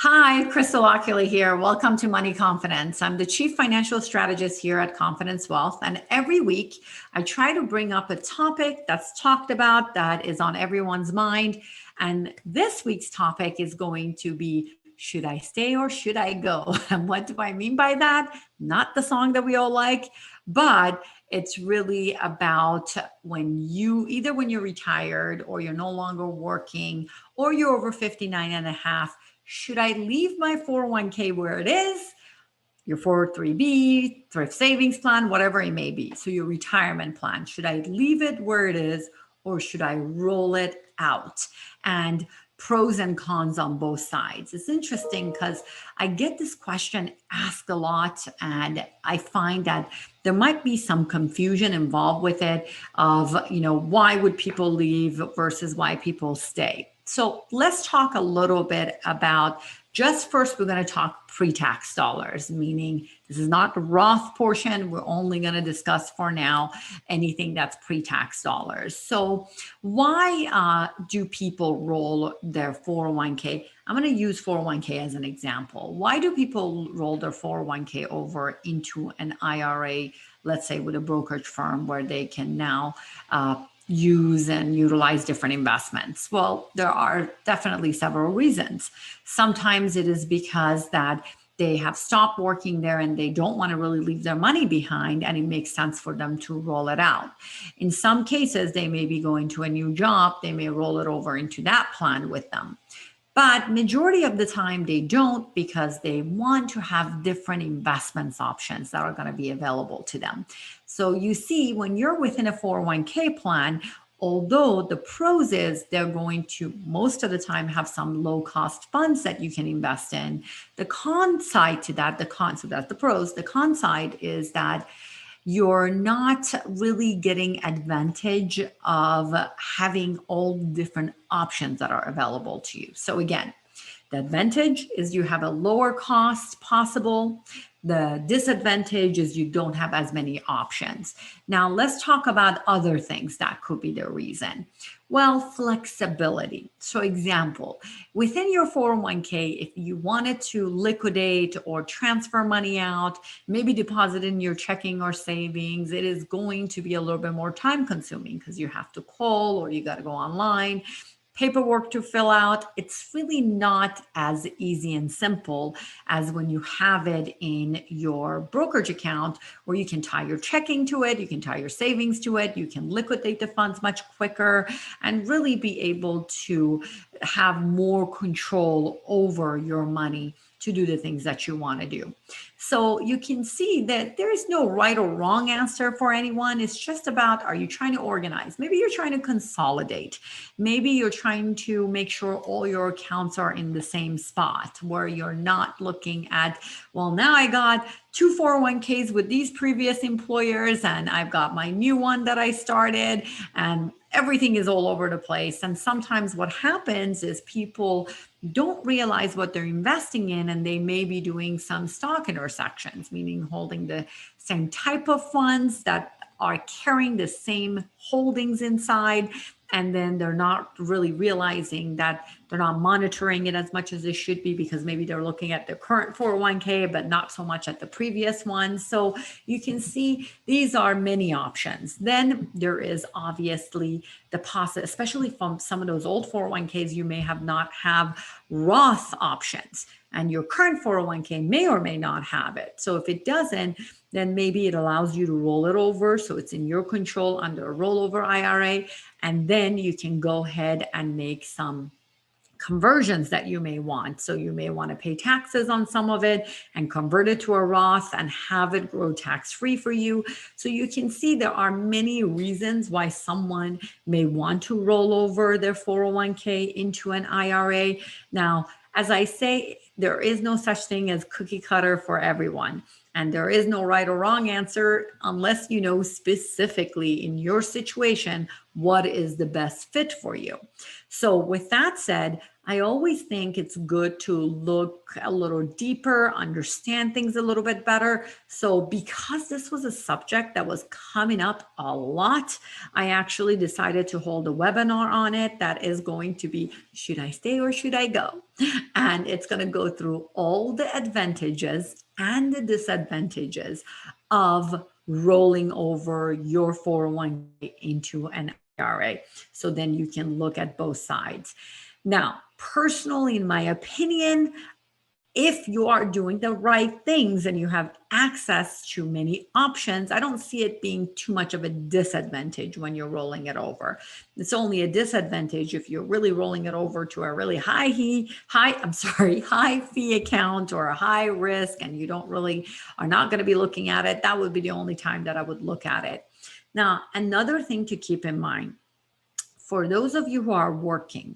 Hi, Crystal Oculi here. Welcome to Money Confidence. I'm the Chief Financial Strategist here at Confidence Wealth. And every week I try to bring up a topic that's talked about, that is on everyone's mind. And this week's topic is going to be, should I stay or should I go? And what do I mean by that? Not the song that we all like, but it's really about when you're retired or you're no longer working or you're over 59 and a half. Should I leave my 401k where it is, your 403b, thrift savings plan, whatever it may be? So your retirement plan, should I leave it where it is or should I roll it out? And pros and cons on both sides. It's interesting because I get this question asked a lot, and I find that there might be some confusion involved with it of, why would people leave versus why people stay. So let's talk a little bit about, just first, we're going to talk pre-tax dollars, meaning this is not the Roth portion. We're only going to discuss for now anything that's pre-tax dollars. So why do people roll their 401k? I'm going to use 401k as an example. Why do people roll their 401k over into an IRA, let's say with a brokerage firm where they can now use and utilize different investments? Well, there are definitely several reasons. Sometimes it is because that they have stopped working there and they don't want to really leave their money behind, and it makes sense for them to roll it out. In some cases, they may be going to a new job. They may roll it over into that plan with them. But majority of the time they don't, because they want to have different investments options that are going to be available to them. So you see, when you're within a 401k plan, although the pros is they're going to most of the time have some low cost funds that you can invest in, the con side to that, so that's the pros. The con side is that you're not really getting advantage of having all different options that are available to you. So again, the advantage is you have a lower cost possible. The disadvantage is you don't have as many options. Now let's talk about other things that could be the reason. Well, flexibility. So example, within your 401k, if you wanted to liquidate or transfer money out, maybe deposit in your checking or savings, it is going to be a little bit more time consuming because you have to call or you got to go online, paperwork to fill out. It's really not as easy and simple as when you have it in your brokerage account, where you can tie your checking to it, you can tie your savings to it, you can liquidate the funds much quicker and really be able to have more control over your money to do the things that you want to do. So you can see that there is no right or wrong answer for anyone. It's just about, are you trying to organize? Maybe you're trying to consolidate. Maybe you're trying to make sure all your accounts are in the same spot, where you're not looking at, well, now I got 2 401ks with these previous employers and I've got my new one that I started, and everything is all over the place. And sometimes what happens is people don't realize what they're investing in, and they may be doing some stock intersections, meaning holding the same type of funds that are carrying the same holdings inside. And then they're not really realizing that they're not monitoring it as much as they should be, because maybe they're looking at the current 401k, but not so much at the previous one. So you can see these are many options. Then there is obviously the possibility, especially from some of those old 401ks, you may not have Roth options, and your current 401k may or may not have it. So if it doesn't, then maybe it allows you to roll it over. So it's in your control under a rollover IRA. And then you can go ahead and make some conversions that you may want. So you may want to pay taxes on some of it and convert it to a Roth and have it grow tax-free for you. So you can see there are many reasons why someone may want to roll over their 401k into an IRA. Now, as I say, there is no such thing as cookie cutter for everyone. And there is no right or wrong answer unless you know specifically in your situation what is the best fit for you. So with that said, I always think it's good to look a little deeper, understand things a little bit better. So, because this was a subject that was coming up a lot, I actually decided to hold a webinar on it that is going to be, should I stay or should I go? And it's going to go through all the advantages and the disadvantages of rolling over your 401k into an IRA. So then you can look at both sides. Now, personally, in my opinion, if you are doing the right things and you have access to many options, I don't see it being too much of a disadvantage when you're rolling it over. It's only a disadvantage if you're really rolling it over to a really high fee account or a high risk, and you don't really are not going to be looking at it. That would be the only time that I would look at it. Now, another thing to keep in mind for those of you who are working,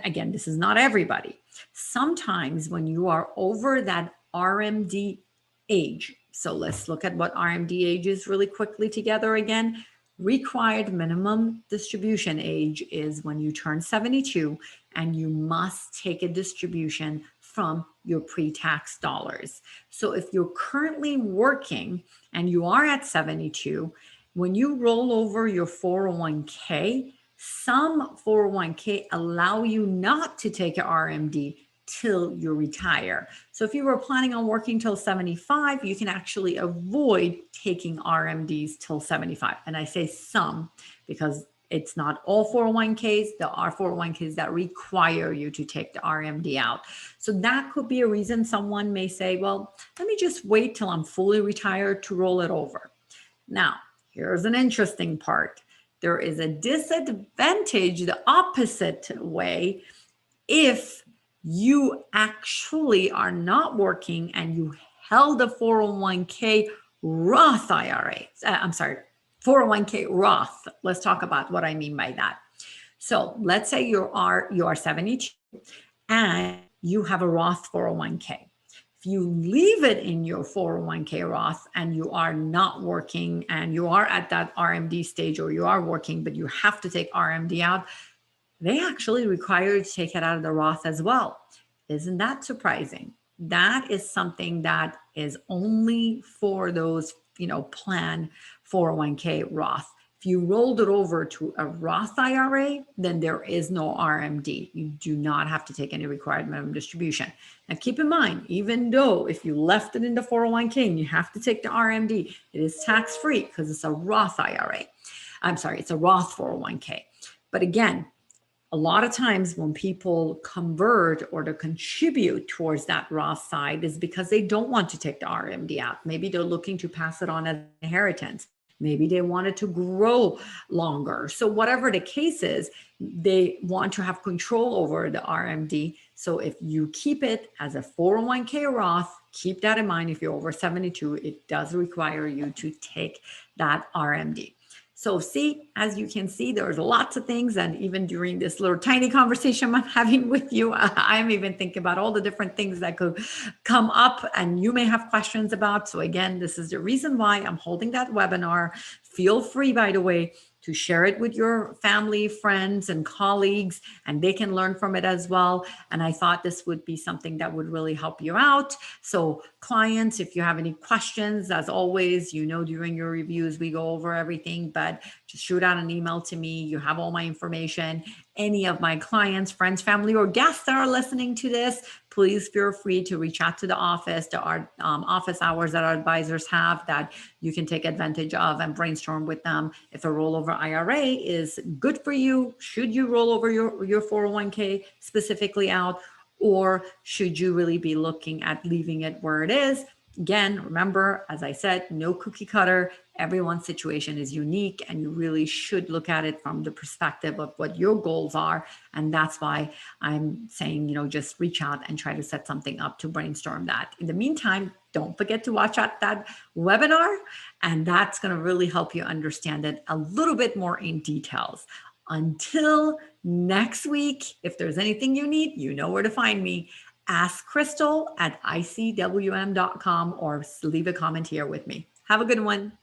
again, this is not everybody. Sometimes when you are over that RMD age, so let's look at what RMD age is really quickly together again. Required minimum distribution age is when you turn 72 and you must take a distribution from your pre-tax dollars. So if you're currently working and you are at 72, when you roll over your 401k, some 401k allow you not to take an RMD till you retire. So if you were planning on working till 75, you can actually avoid taking RMDs till 75. And I say some because it's not all 401ks. There are 401ks that require you to take the RMD out. So that could be a reason someone may say, well, let me just wait till I'm fully retired to roll it over. Now, here's an interesting part. There is a disadvantage the opposite way if you actually are not working and you held a 401k Roth IRA. 401k Roth. Let's talk about what I mean by that. So let's say you are 72 and you have a Roth 401k. If you leave it in your 401k Roth and you are not working and you are at that RMD stage, or you are working, but you have to take RMD out, they actually require you to take it out of the Roth as well. Isn't that surprising? That is something that is only for those, plan 401k Roth. If you rolled it over to a Roth IRA, then there is no RMD. You do not have to take any required minimum distribution. Now, keep in mind, even though if you left it in the 401k and you have to take the RMD, it is tax-free because it's a Roth IRA. It's a Roth 401k. But again, a lot of times when people convert or to contribute towards that Roth side is because they don't want to take the RMD out. Maybe they're looking to pass it on as inheritance. Maybe they want it to grow longer. So whatever the case is, they want to have control over the RMD. So if you keep it as a 401k Roth, keep that in mind. If you're over 72, it does require you to take that RMD. So see, as you can see, there's lots of things. And even during this little tiny conversation I'm having with you, I'm even thinking about all the different things that could come up and you may have questions about. So again, this is the reason why I'm holding that webinar. Feel free, by the way, to share it with your family, friends, and colleagues, and they can learn from it as well. And I thought this would be something that would really help you out. So clients, if you have any questions, as always, during your reviews, we go over everything, but just shoot out an email to me. You have all my information. Any of my clients, friends, family, or guests that are listening to this, please feel free to reach out to the office. There are office hours that our advisors have that you can take advantage of and brainstorm with them. If a rollover IRA is good for you, should you roll over your 401k specifically out, or should you really be looking at leaving it where it is? Again, remember, as I said, no cookie cutter. Everyone's situation is unique, and you really should look at it from the perspective of what your goals are. And that's why I'm saying, just reach out and try to set something up to brainstorm that. In the meantime, don't forget to watch out that webinar, and that's going to really help you understand it a little bit more in details. Until next week, if there's anything you need, you know where to find me. Ask Crystal at icwm.com or leave a comment here with me. Have a good one.